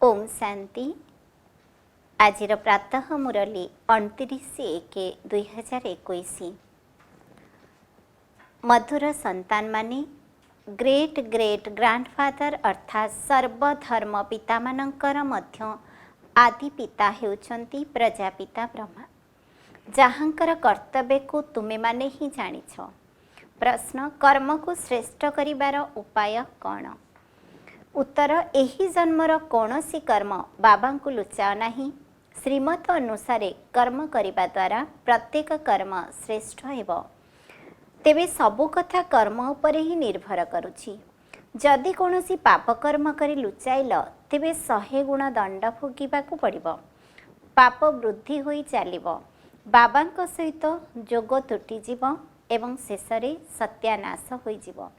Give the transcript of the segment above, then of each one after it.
ओम शांति। आज प्रातः मुरली 29/1/2021। मधुर संतान माने ग्रेट ग्रेट ग्रांडफादर अर्थात सर्वधर्म पिता मानकर मध्य आदि पिता हेउचंती प्रजापिता ब्रह्मा, जहाँकर कर्तव्य को तुमे माने ही जानिछ। प्रश्न, कर्म को श्रेष्ठ करिबार उपाय कौन? उत्तर, एही जन्मर कौनसी कर्म बाबा को लुचाओ नहीं। श्रीमत अनुसारे कर्म करिबा द्वारा प्रत्येक कर्म श्रेष्ठ हेबो। तेबे सबु कथा कर्म उपरे ही निर्भर करुछि। जदि कौनसी पाप कर्म करी लुचाइल तेबे 100 गुण दंड भोगिबाकू पड़िबो। पाप वृद्धि होई चालिबो, बाबांक सहित जोग तुटिजिबो एवं शेषरे सत्यानाश होइजिबो।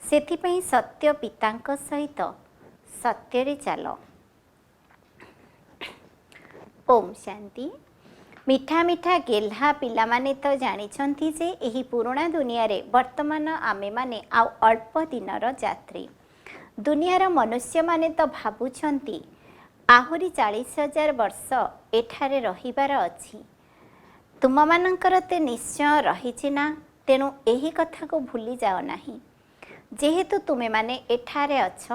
सेथिपई सत्य पितांक सहित सत्य रे चालो। ओम शांति। मिठा मिठा गेल्हा पिला माने तो जानिछंती जे एही पुराणा दुनिया रे वर्तमान आमे माने आउ अल्प दिनर यात्री। दुनियार मनुष्य माने तो भाबुछंती आहुरी 40,000 वर्ष एठारे रहिबार अछि। तुम मानकर ते निश्चय रहिछि ना, तेणु एही कथा को भूली जाओ नाही। जेहेतु तुमे माने एठारे अछ,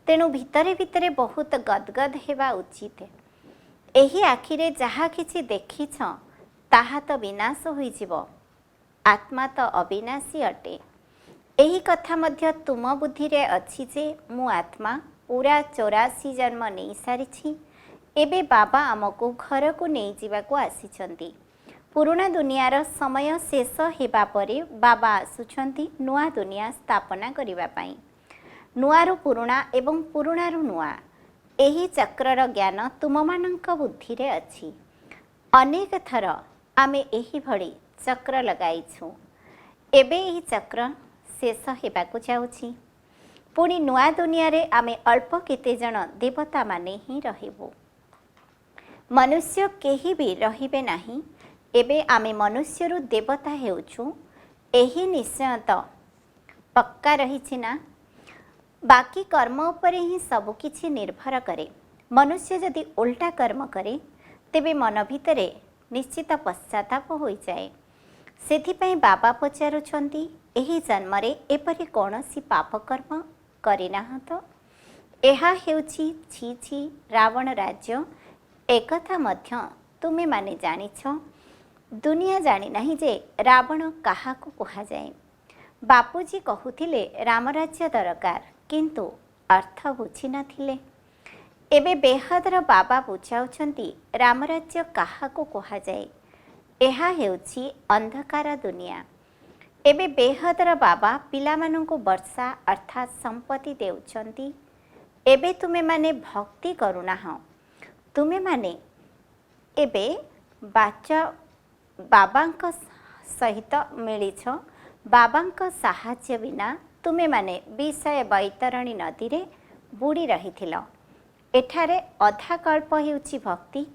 तेणु भितरे भितरे बहुत गदगद हेबा उचित। एही आखिरे जहा किछि देखिछ ताहा तो विनाश होइजिबो। आत्मा तो अविनाशी अटे। एही कथा मध्य तुम बुद्धि रे अछि जे मु आत्मा पूरा 84 जन्म नै सारिछि। एबे बाबा आमको घर को नै जिबाको आसिछंती। पुराना दुनियार समय शेष हेबा परे बाबा आसुछंती नुआ दुनिया स्थापना करिबा पई। नुआरु पुरुणा एवं पुरुणारु नुआ, एही चक्रर ज्ञान तुममानंक बुद्धि रे अछि। अनेक थर आमे एही भଳି चक्र लगाइछु। एबे एही चक्र शेष हेबाकु जाउछि। पुणी नुआ दुनिया रे आमे अल्प केते जन देवता माने ही रहिबु। मनुष्य केही भी रहिबे नाही। एबे आमे मनुष्यरु देवता हेउछु, एही निश्चय तो पक्का रहिछि ना। बाकी कर्म उपरे ही सब किछि निर्भर करे। मनुष्य यदि उल्टा कर्म करे तेबे मन भितरे निश्चित पश्चाताप होई जाए। सेथिपई बाबा पचारुछंती एही जन्मरे एपरि कौनसी पाप कर्म करिनाह तो? एहा हेउछि छी छी रावण राज्य। एकथा मध्य तुमे माने जानिछ। दुनिया जानी नहीं जे रावण काहाकू कुहा जाए। बापूजी कहूथिले रामराज्य दरकार, किंतु अर्थ बुझी नथिले। एबे बेहदर बाबा बुझाउछंती रामराज्य काहाकू कुहा जाए। एहा हेउछि अंधकार दुनिया। एबे बेहदर बाबा पिलामानंकु वर्षा अर्थात संपत्ति देउछंती। एबे तुमे माने भक्ति करुनाह। तुमे माने एबे बाबांक सहित मिलिछ। बाबांक साहाय्य बिना तुमे माने विषय बैतरणी नदी रे बुड़ी रहिथिल। एठारे अधा कल्प हेउछि भक्ति।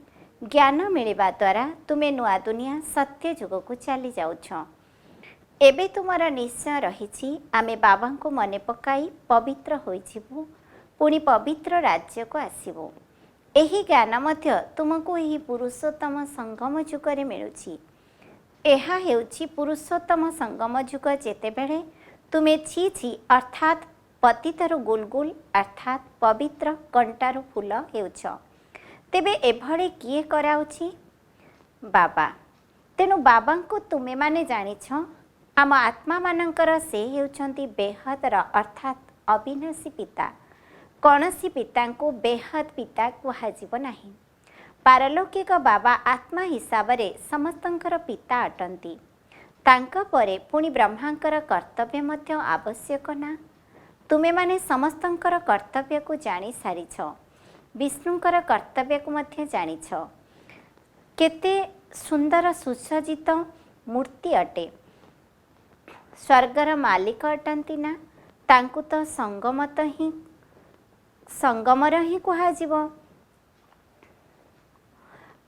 ज्ञान मिलिबा द्वारा तुमे नुआ दुनिया सत्य जुग को चली जाउछ। एबे तुमर निश्चय रहिछि आमे बाबांको मने पकाई पवित्र होइजिबु, पुणी पवित्र राज्य को आसीबु। एही ज्ञान मध्य तुमको एही पुरुषोत्तम संगम जुग रे मिलुछि। एहा हेउछि पुरुषोत्तम संगम जुग जेतेबेले तुमे छी छी अर्थात पतितर गुलगुल अर्थात पवित्र कंटारू फूल हेउछ। तेबे एभଳି किए कराउछि? बाबा। तेनु बाबा को तुमे माने जानिछ। आम आत्मा मानकर से हेउछंती बेहदर अर्थात अविनाशी पिता। कौनसी पिता को बेहद पिता कुहाजिब नाही। पारलौकिक बाबा आत्मा हिसाब रे समस्तंकर पिता अटंती। तांका परे पुणी ब्रह्मांकर कर्तव्य मध्य आवश्यक ना। तुमे माने समस्तंकर कर्तव्य को जानी सारिछ। विष्णुंकर कर्तव्य को मध्य जानिछ। केते सुंदर सुसज्जित मूर्ति अटे। स्वर्गर मालिक अटंती ना। तांकु तो संगमर ही कुहाजिब।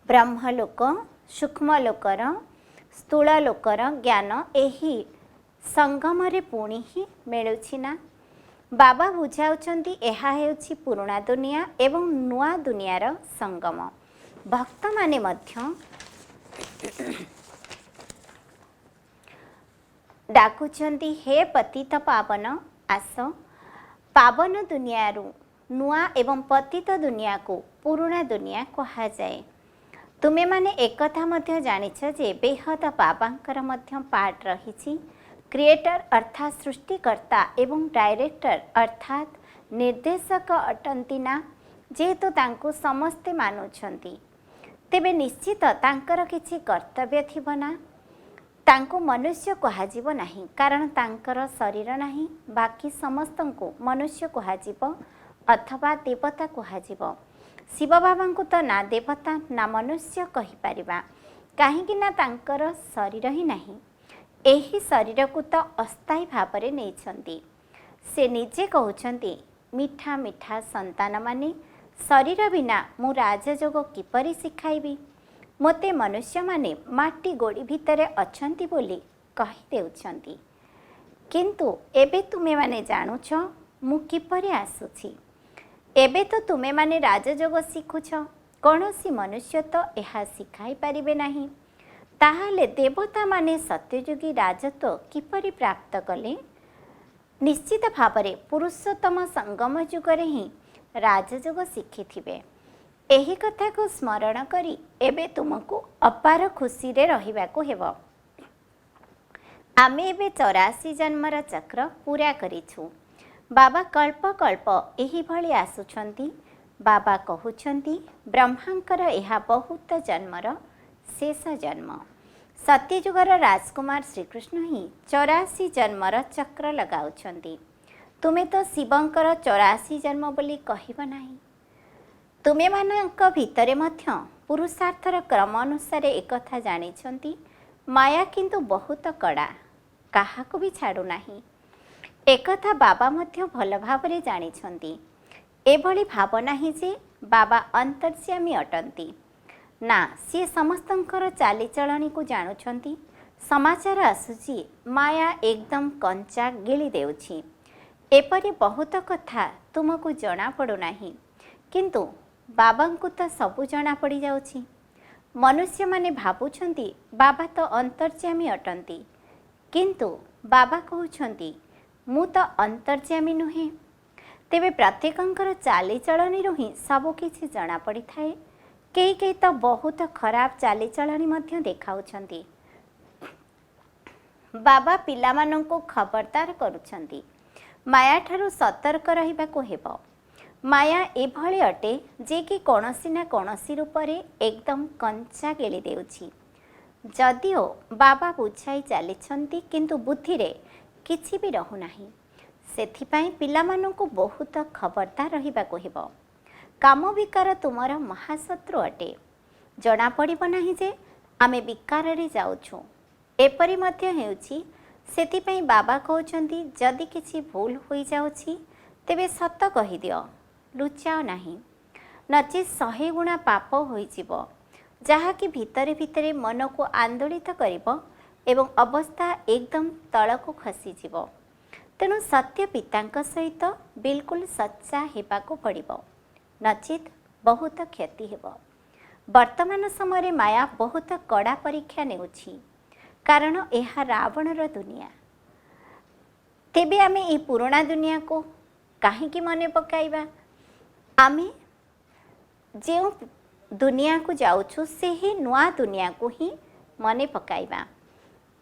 ब्रह्मलोक सूक्ष्म लोकर स्थूल लोकर ज्ञान एही संगम रे पुणी ही मिलुछि ना। बाबा बुझाउछन्ति एहा हेउछि पुरुणा दुनिया एवं नुआ दुनियार संगम। भक्त माने मध्य डाकुछन्ति हे पतित पावन आस, पावन दुनियारू नुआ एवं पतित दुनिया को पुरुणा दुनिया कहा जाए। तुमे माने एकथा मध्य जानिछ जे बेहद बाबांकर मध्य पार्ट रहिछि। क्रिएटर अर्थात सृष्टिकर्ता एवं डायरेक्टर अर्थात निर्देशक अटंती ना, जेहेतु तांको समस्ते मानुछन्ति तेबे निश्चित तांकर किछि कर्तव्य थिबो ना। तांको मनुष्य कहाजिबो नाही कारण तांकर शरीर नाही। बाकी समस्तंको मनुष्य कहाजिबो अथवा देवता कहाजिबो। शिव बाबा को तो ना देवता ना मनुष्य कहि परिबा, काहेकि ना तांकर शरीर ही नाही। एही शरीर को तो अस्थायी भावरे नेइछन्ति। से निजे कहउछन्ति मिठा मिठा संतान माने शरीर बिना मु राजयोग किपरि शिखाइबी। मोते मनुष्य माने माटी गोड़ी भितरे अछन्ति बोली कहि देउछन्ति, किंतु एबे तुमे माने जानुछ मु किपरि आसुछि। एबे तो तुमे माने राजयोग शिखुछ, कौनसी मनुष्य तो एहा शिखाई पारिबे नाही। ताहाले देवता माने सत्ययुगी राजत्व किपरि प्राप्त कले? निश्चित भावरे पुरुषोत्तम संगम युगरे ही राजयोग शिखिथिबे। एही कथा को स्मरण करी एबे तुमको अपार खुशी रे रहिबाको हेबो। आमे एबे 84 जन्मर चक्र पूरा करिछु। बाबा कल्प कल्प एही भली आसुछन्ति। बाबा कहउछन्ति ब्रह्मांकर एहा बहुत जन्मर शेष जन्म। सत्ययुगर राजकुमार श्रीकृष्ण ही 84 जन्मर चक्र लगाउछन्ति। तुमे तो शिवंकर 84 जन्म बोली कहिब नाही। तुमे मानक भितरे मध्य पुरुषार्थर क्रम अनुसार एकथा जानिछन्ति, माया किंतु बहुत कड़ा, काहाको भी छाड़ू नाही। एकथा बाबा मध्य भल भावरे जानिछन्ति। एभली भाव नाही जे बाबा अंतर्यामी अटंती ना, सी समस्तंकर चालीचलनी को जानुछन्ति। समाचार आसुची माया एकदम कंचा गिली देउछि। एपरि बहुत कथा तुमको जना पड़ू नाही, किंतु बाबा को तो सबू जना पड़ी जाउछि। मनुष्य माने भाबुछन्ति बाबा तो अंतर्यामी अटंती, किंतु बाबा कहउछन्ति मु तो अंतर्यामी नुहे। तेबे प्रत्येकंकर चालीचलनी ही सब किछि जना पड़ी थाए। कई कई तो बहुत खराब चालीचलनी मध्य देखाउछन्ति। बाबा पिलामानंको खबरदार करुछन्ति, माया ठारू सतर्क रहिबाको हेबो। माया एभली अटे जे कि कौनसी ना कौनसी रूपरे एकदम कंचा गेली देउछि। जदिओ बाबा बुझाई चलीछन्ति किंतु बुद्धि रे किछि भी रहु नाही। सेथिपाई पिलामानंको बहुत खबरदार रहिबाको हेबो। काम विकार तुमर महाशत्रु अटे। जना पड़िबो नाही जे आमे विकार रे जाउछु। एपरि मध्य हेउछि। सेथिपाई बाबा कहउछन्ति जदि किछि भूल होई जाउछि तेबे सत कहि दियो, लुचाओ नाही, नचे 100 गुणा पाप होइजिबो, जहा कि भितरे भितरे मन को आंदोलित करिबो एवं अवस्था एकदम तळको खसीजिबो। तेणु सत्य पितांक सहित बिल्कुल सच्चा हेबाको पड़िबो, नचित बहुत क्षति हेबो। वर्तमान समय माया बहुत कड़ा परीक्षा नेउछि, कारण यह रावणर दुनिया। तेबे आमे ए पुराना दुनिया को काहेकि मने पकाइबा? आमे जो दुनिया को जाउछु से ही नुआ दुनिया को ही मने पकाइबा।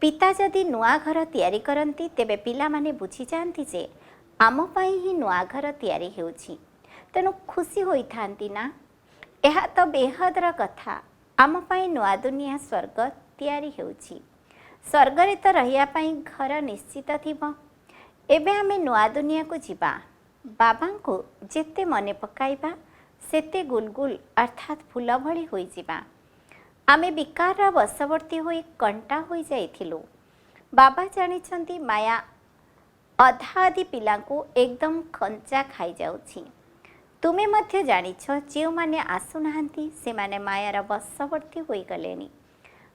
पिता जदि नुआ घर तैयारी करती तेबे पिला माने बुझी जाती जे आम पाई ही नुआ घर तैयारी हेउछि। तेणु खुशी होई थांती ना। यह तो बेहदर कथा। आम पाई नुआ दुनिया स्वर्ग तैयारी हेउछि। स्वर्ग रे तो रहिया पाई घर निश्चित थिबो। एबे आमे नुआ दुनिया को जिबा। बाबा को जेते मने पकाइबा सेते गुलगुल अर्थात फूल भली होई जिबा। आमे विकार वशवर्ती होई कंटा होई जाइथिलु। बाबा जानिछन्ति माया अधा अधि पिला को एकदम खंचा खाई जाउछि। तुमे मध्य जानिछ जे माने आसु नाहंती से माने मायार वशवर्ती होई गलेनी।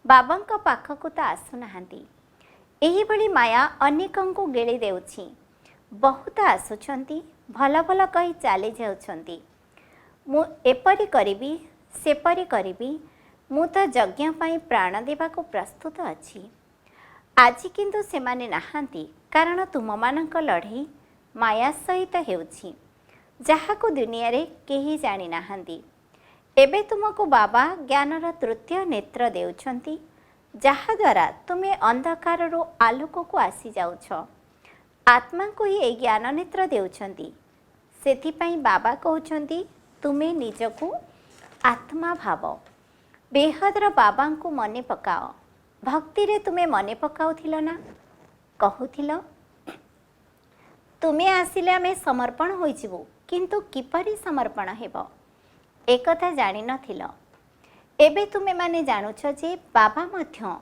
बाबांका पाखकु तो आसु नाहंती। एही भली माया अनेकंकु गेली देउछि। बहुत आसुछंती भल भल कही चली जाउछंती। मु एपरी करिबी सेपरी करिबी, मु तो यज्ञ पाई प्राण देवाको प्रस्तुत अछि। आज किंतु सेमाने नाहांती, कारण तुममानंक लढ़ई माया सहित हेउछि, जाहाको दुनिया रे केही जानी नाहांती। एबे तुमको बाबा ज्ञानर तृतीय नेत्र देउछंती, जहा द्वारा तुमे अंधकार रो आलोक को आसी जाउछ। आत्मा को ही ए ज्ञान नेत्र देउछंती। सेथिपाई बाबा कहउछंती तुमे निजको आत्मा भाव। बेहदर बाबा को मने पकाओ। भक्ति रे तुमे मने पकाउथिल ना, कहउथिल तुमे आसिले आमे समर्पण होइजिबु, किंतु किपरि समर्पण हेबो एकथा जानि नथिल। एबे तुमे माने जानुछ जे बाबा मध्य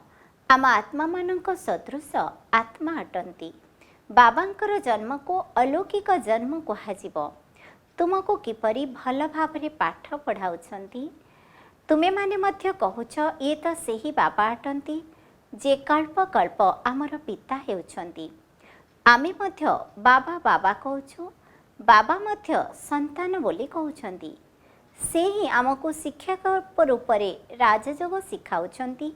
आम आत्मा मानक सदृश आत्मा अटंती। बाबांकर जन्म को अलौकिक जन्म कहाजिबो। तुमको किपरि भल भावरे पाठ पढ़ाउछंती। तुमे माने मध्य कहुछ ये तो सेही बाबा अटंती जे कल्प कल्प आमर पिता हेउछंती। आमे मध्य बाबा बाबा कहूछु, बाबा मध्य संतान बोली कहउछंती। से ही आमको शिक्षक रूप रे राजयोग शिखाउछंती।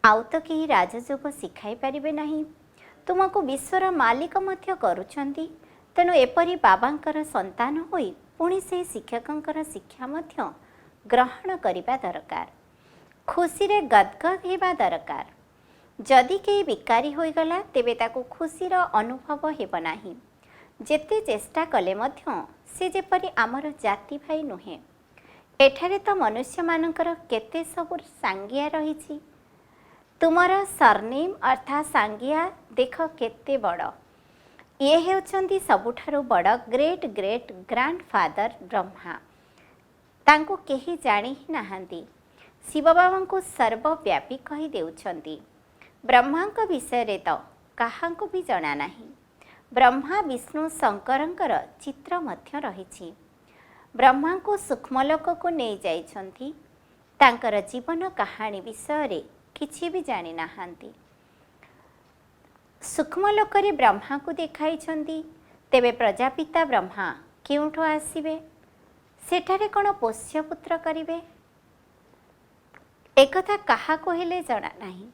आउ तो केही राजयोग शिखाई परिबे नाही। तुमको विश्वर मालिक मध्य करुछंती। तेणु एपरी बाबांकर संतान होई पुणी से शिक्षकंकर शिक्षा मध्य ग्रहण करिबा दरकार। खुशी रे गदगद हेबा दरकार। जदि केही विकारी होइगला तेबे ताको खुशीर अनुभव हेब नाही। जेते चेष्टा कले मध्य से जेपरि आमर जाति भाई नुहे। एठारे तो मनुष्य मानकर केते सब सांगिया रहिछि। तुमर सरनेम अर्थात सांगिया देख केते बड़। ये हेउछंती सबुठारु बड़ ग्रेट ग्रेट ग्रांडफादर ब्रह्मा। तांको केही जानी ही नाहांती। शिव बाबा को सर्वव्यापी कही देउछंती। ब्रह्मा विषय रे तो काहांको भी जना नाही। ब्रह्मा विष्णु शंकरंकर चित्र मध्य रहिछि। ब्रह्मा को सूक्ष्मलोक को नहीं जाइछंती। तांकर जीवन कहानी विषय रे किछि भी जानी नाहांती। सूक्ष्मलोक रे ब्रह्मा को देखाइछंती। तेबे प्रजापिता ब्रह्मा केउठो आसीबे? सेठारे कोन पोष्यपुत्र करिवे? एकथा काहा कहिले जना नाही।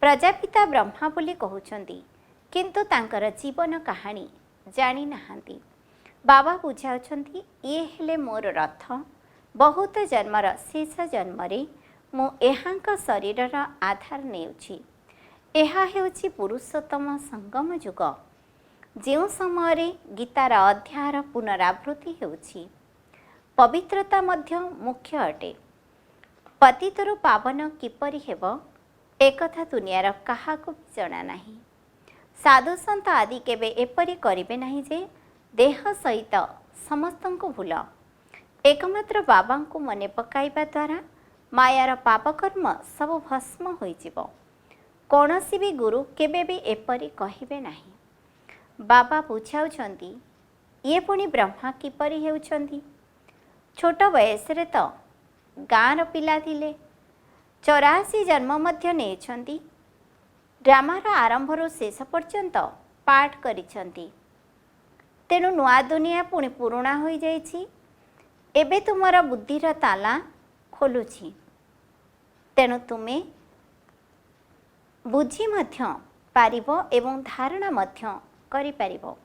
प्रजापिता ब्रह्मा बोली कहउछंती, किंतु तांकर जीवन कहानी जानी नाहांती। बाबा बुझाउछंती ये हेले मोर रथ। बहुत जन्मर शेष जन्मरे मु एहांक शरीरर आधार नेउछि। एहा हेउछि पुरुषोत्तम संगम जुग, जो समय गीतार अध्यायर पुनरावृत्ति हेउछि। पवित्रता मध्य मुख्य अटे। पतितरु पावन किपरि हेब एकथा दुनियार काहाको जना नाही। साधु संत आदि केबे एपरि करिबे नाही जे देह सहित समस्तंको भूल। एकमात्र बाबा को मने पकाइबा द्वारा मायार पापकर्म सब भस्म होइजिबो। कौनसी भी गुरु केबे भी एपरि कहिबे नाही। बाबा बुझाउछंती ये पुणी ब्रह्मा किपरि हेउछंती। छोट वयस रे तो गाँर पिला थिले। 84 जन्म मध्य नेछंती। ड्रामार आरंभरू शेष पर्यंत पाठ करिछंती। तेणु नुआ दुनिया पुणी पुराणा हो जाइछि। एबे तुमर बुद्धिर ताला खोलुछि। तेणु तुमे बुझी मध्य पारिबो एवं धारणा मध्य करि पारिबो।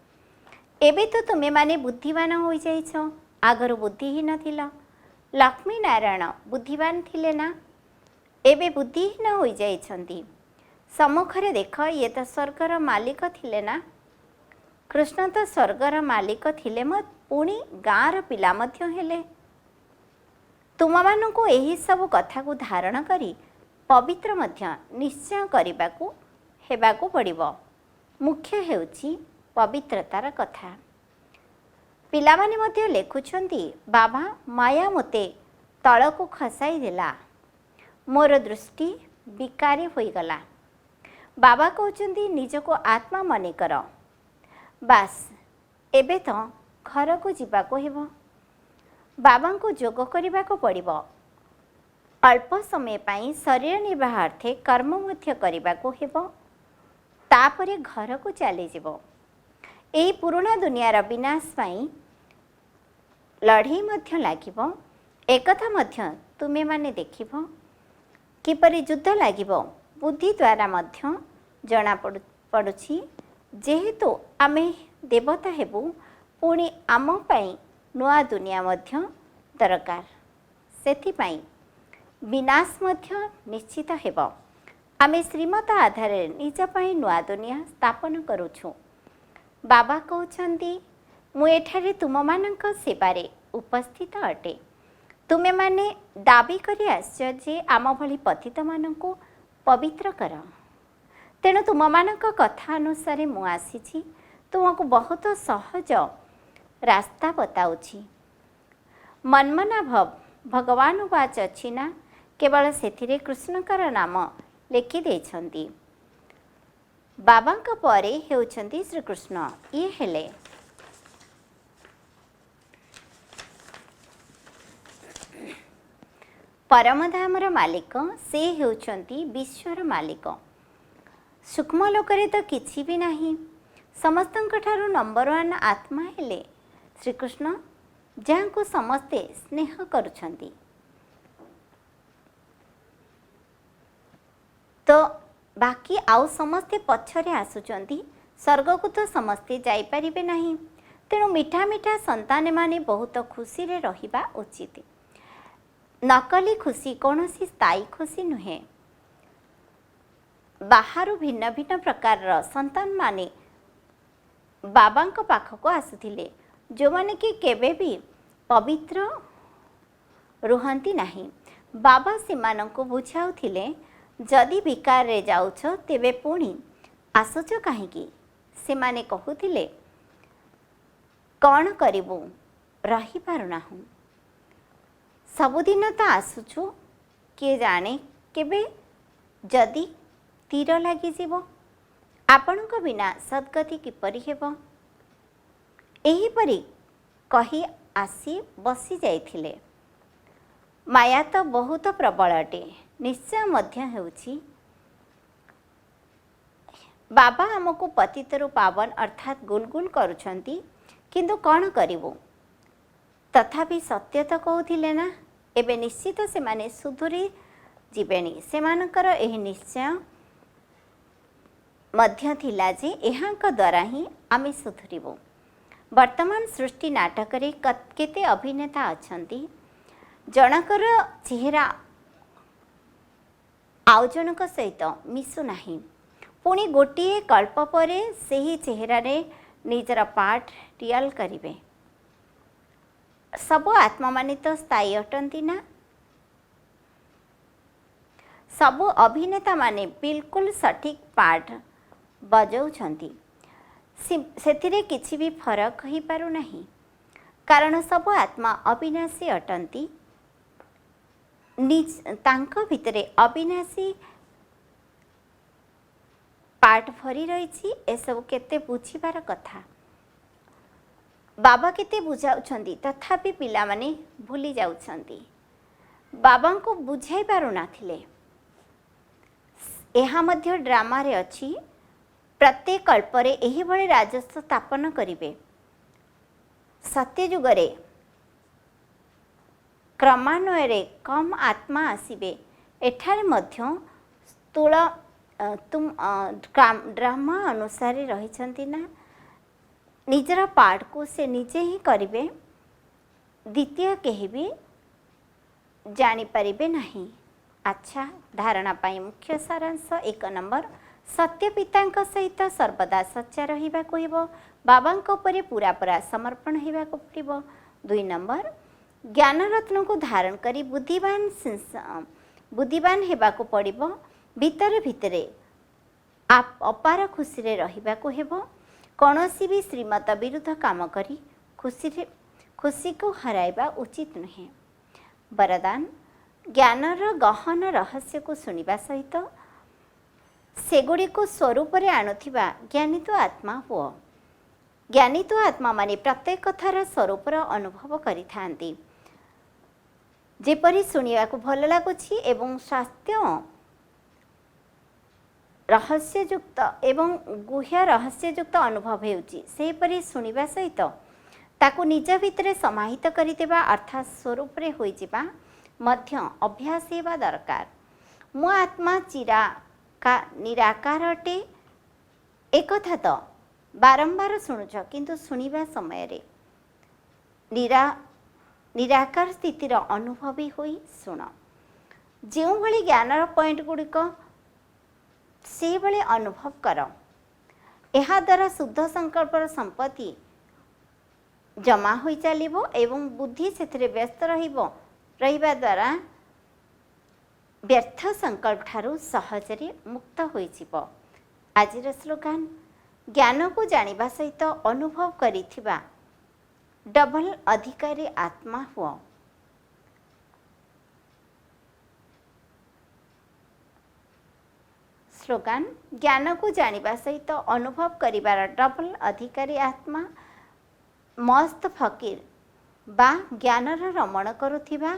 एबे तो तुमे माने बुद्धिमान हो जाइछ। आगरु बुद्धिहीन थिल। लक्ष्मी नारायण बुद्धिमान थिले ना? एबे बुद्धिहीन हो जाइछंती। सम्मुखरे देख ये तो स्वर्गर मालिक थिले ना? कृष्ण तो स्वर्गर मालिक थिले मत पुणी गाँर पिला मध्य हेले। तुम मानकु एही सब कथा को धारण करी पवित्र मध्य निश्चय करिबाकू हेबाकू पड़िबो। मुख्य हेउछि पवित्रतार कथा। पिलामाने मध्य लेखुछंती बाबा माया मते तळकू खसाई देला। मोर दृष्टि विकारी होइगला। बाबा कहउछंती निजको आत्मा मने कर। बास एबे तो घर को जीवाको हेबो। बाबा को जोग करिबाको पड़िबो। अल्प समय पाई शरीर निर्वाहार्थे कर्म मध्य करिबाको हेबो। तापरे घर को चली जिवो। ଏହି ପୁରୁଣା ଦୁନିଆର ବିନାଶ ପାଇଁ ଲଢ଼େଇ ମଧ୍ୟ ଲାଗିବ। ଏକଥା ମଧ୍ୟ ତୁମେମାନେ ଦେଖିବ। କିପରି ଯୁଦ୍ଧ ଲାଗିବ ବୁଦ୍ଧି ଦ୍ୱାରା ମଧ୍ୟ ଜଣାପଡ଼ୁଛି। ଯେହେତୁ ଆମେ ଦେବତା ହେବୁ, ପୁଣି ଆମ ପାଇଁ ନୂଆ ଦୁନିଆ ମଧ୍ୟ ଦରକାର। ସେଥିପାଇଁ ବିନାଶ ମଧ୍ୟ ନିଶ୍ଚିତ ହେବ। ଆମେ ଶ୍ରୀମତ ଆଧାରରେ ନିଜ ପାଇଁ ନୂଆ ଦୁନିଆ ସ୍ଥାପନ କରୁଛୁ। ବାବା କହୁଛନ୍ତି, ମୁଁ ଏଠାରେ ତୁମମାନଙ୍କ ସେବାରେ ଉପସ୍ଥିତ ଅଟେ। ତୁମେମାନେ ଦାବି କରି ଆସିଛ ଯେ ଆମ ଭଳି ପତିତମାନଙ୍କୁ ପବିତ୍ର କର। ତେଣୁ ତୁମମାନଙ୍କ କଥା ଅନୁସାରେ ମୁଁ ଆସିଛି, ତୁମକୁ ବହୁତ ସହଜ ରାସ୍ତା ବତାଉଛି। ମନ୍ମନା ଭଗବାନ ଉବାଚ ଅଛି ନା, କେବଳ ସେଥିରେ କୃଷ୍ଣଙ୍କର ନାମ ଲେଖିଦେଇଛନ୍ତି। ବାବାଙ୍କ ପରେ ହେଉଛନ୍ତି ଶ୍ରୀକୃଷ୍ଣ। ଇଏ ହେଲେ ପରମଧାମର ମାଲିକ, ସେ ହେଉଛନ୍ତି ବିଶ୍ୱର ମାଲିକ। ସୂକ୍ଷ୍ମ ଲୋକରେ ତ କିଛି ବି ନାହିଁ। ସମସ୍ତଙ୍କଠାରୁ ନମ୍ବର 1 ଆତ୍ମା ହେଲେ ଶ୍ରୀକୃଷ୍ଣ, ଯାହାଙ୍କୁ ସମସ୍ତେ ସ୍ନେହ କରୁଛନ୍ତି। ତ ବାକି ଆଉ ସମସ୍ତେ ପଛରେ ଆସୁଛନ୍ତି। ସ୍ୱର୍ଗକୁ ତ ସମସ୍ତେ ଯାଇପାରିବେ ନାହିଁ। ତେଣୁ ମିଠା ମିଠା ସନ୍ତାନମାନେ ବହୁତ ଖୁସିରେ ରହିବା ଉଚିତ। ନକଲି ଖୁସି କୌଣସି ସ୍ଥାୟୀ ଖୁସି ନୁହେଁ। ବାହାରୁ ଭିନ୍ନ ଭିନ୍ନ ପ୍ରକାରର ସନ୍ତାନମାନେ ବାବାଙ୍କ ପାଖକୁ ଆସୁଥିଲେ, ଯେଉଁମାନେ କି କେବେ ବି ପବିତ୍ର ରୁହନ୍ତି ନାହିଁ। ବାବା ସେମାନଙ୍କୁ ବୁଝାଉଥିଲେ, ଯଦି ବିକାରରେ ଯାଉଛ ତେବେ ପୁଣି ଆସୁଛ କାହିଁକି? ସେମାନେ କହୁଥିଲେ, କ'ଣ କରିବୁ, ରହିପାରୁନାହୁଁ। ସବୁଦିନ ତ ଆସୁଛୁ, କିଏ ଜାଣେ କେବେ ଯଦି ତୀର ଲାଗିଯିବ, ଆପଣଙ୍କ ବିନା ସଦ୍ଗତି କିପରି ହେବ? ଏହିପରି କହି ଆସି ବସି ଯାଇଥିଲେ। ମାୟା ତ ବହୁତ ପ୍ରବଳ ଅଟେ, ନିଶ୍ଚୟ ମଧ୍ୟ ହେଉଛି। ବାବା ଆମକୁ ପତିତରୁ ପାବନ ଅର୍ଥାତ୍ ଗୁଲଗୁଲ କରୁଛନ୍ତି, କିନ୍ତୁ କ'ଣ କରିବୁ? ତଥାପି ସତ୍ୟ ତ କହୁଥିଲେ ନା। ଏବେ ନିଶ୍ଚିତ ସେମାନେ ସୁଧୁରି ଯିବେଣି। ସେମାନଙ୍କର ଏହି ନିଶ୍ଚୟ ମଧ୍ୟ ଥିଲା ଯେ ଏହାଙ୍କ ଦ୍ୱାରା ହିଁ ଆମେ ସୁଧୁରିବୁ। ବର୍ତ୍ତମାନ ସୃଷ୍ଟି ନାଟକରେ କେତେ ଅଭିନେତା ଅଛନ୍ତି। ଜଣଙ୍କର ଚେହେରା ଆଉ ଜଣଙ୍କ ସହିତ ମିଶୁନାହିଁ। ପୁଣି ଗୋଟିଏ କଳ୍ପ ପରେ ସେହି ଚେହେରାରେ ନିଜର ପାର୍ଟ ରିଅଲ୍ କରିବେ। ସବୁ ଆତ୍ମାମାନେ ତ ସ୍ଥାୟୀ ଅଟନ୍ତି ନା। ସବୁ ଅଭିନେତାମାନେ ବିଲକୁଲ ସଠିକ୍ ପାର୍ଟ ବଜାଉଛନ୍ତି। ସେଥିରେ କିଛି ବି ଫରକ ହୋଇପାରୁନାହିଁ, କାରଣ ସବୁ ଆତ୍ମା ଅବିନାଶୀ ଅଟନ୍ତି। ତାଙ୍କ ଭିତରେ ଅବିନାଶୀ ପାର୍ଟ ଭରି ରହିଛି। ଏସବୁ କେତେ ବୁଝିବାର କଥା। ବାବା କେତେ ବୁଝାଉଛନ୍ତି, ତଥାପି ପିଲାମାନେ ଭୁଲି ଯାଉଛନ୍ତି। ବାବାଙ୍କୁ ବୁଝାଇ ପାରୁନଥିଲେ। ଏହା ମଧ୍ୟ ଡ୍ରାମାରେ ଅଛି। ପ୍ରତ୍ୟେକ କଳ୍ପରେ ଏହିଭଳି ରାଜସ୍ୱ ସ୍ଥାପନ କରିବେ। ସତ୍ୟଯୁଗରେ କ୍ରମାନ୍ୱୟରେ କମ୍ ଆତ୍ମା ଆସିବେ। ଏଠାରେ ମଧ୍ୟ ସ୍ଥୂଳ ଡ୍ରାମା ଅନୁସାରେ ରହିଛନ୍ତି ନା। ନିଜର ପାର୍ଟକୁ ସେ ନିଜେ ହିଁ କରିବେ, ଦ୍ୱିତୀୟ କେହି ବି ଜାଣିପାରିବେ ନାହିଁ। ଆଚ୍ଛା, ଧାରଣା ପାଇଁ ମୁଖ୍ୟ ସାରାଂଶ 1 ନମ୍ବର, ସତ୍ୟ ପିତାଙ୍କ ସହିତ ସର୍ବଦା ସଚ୍ଚା ରହିବାକୁ ହେବ। ବାବାଙ୍କ ଉପରେ ପୁରା ସମର୍ପଣ ହେବାକୁ ପଡ଼ିବ। 2 ନମ୍ବର, ଜ୍ଞାନରତ୍ନକୁ ଧାରଣ କରି ବୁଦ୍ଧିବାନ ହେବାକୁ ପଡ଼ିବ। ଭିତରେ ଭିତରେ ଅପାର ଖୁସିରେ ରହିବାକୁ ହେବ। କୌଣସି ବି ଶ୍ରୀମତ ବିରୁଦ୍ଧ କାମ କରି ଖୁସିକୁ ହରାଇବା ଉଚିତ ନୁହେଁ। ବରଦାନ, ଜ୍ଞାନର ଗହନ ରହସ୍ୟକୁ ଶୁଣିବା ସହିତ ସେଗୁଡ଼ିକୁ ସ୍ୱରୂପରେ ଆଣୁଥିବା ଜ୍ଞାନୀତ ଆତ୍ମା ହୁଅ। ଜ୍ଞାନୀତ ଆତ୍ମାମାନେ ପ୍ରତ୍ୟେକ କଥାର ସ୍ୱରୂପର ଅନୁଭବ କରିଥାନ୍ତି। ଯେପରି ଶୁଣିବାକୁ ଭଲ ଲାଗୁଛି ଏବଂ ସ୍ୱାସ୍ଥ୍ୟ रहस्ययुक्त एवं गुह्य रहस्ययुक्त अनुभव होउची सेपरि शुणिबा सहित ताकू निज भितर समाहित करिदेबा अर्थात स्वरूप रे होई जिबा मध्य अभ्यास हेबा दरकार। मो आत्मा का निराकार अटे एक कथा तो बारंबार शुणुछ किंतु शुणिबा समय रे निराकार स्थितिर अनुभवी होई शुण। जो भली ज्ञानर पॉइंट गुड़िक से भली अनुभव कर। यह द्वारा शुद्ध संकल्पर संपत्ति जमा हो चलिबो एवं बुद्धि से व्यस्त रहिबा द्वारा व्यर्थ संकल्प ठारू सहजरे मुक्त होई जिवो। आजिर स्लोगान ज्ञान को जानिबा सहित अनुभव करिथिबा डबल अधिकारी आत्मा हुआ। स्लोगान ज्ञान को जानिबा सहित अनुभव करिबार डबल अधिकारी आत्मा मस्त फकीर बा ज्ञानर रमण करुथिबा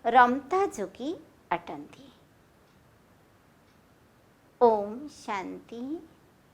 रमता जोगी अटंती। ओम शांति।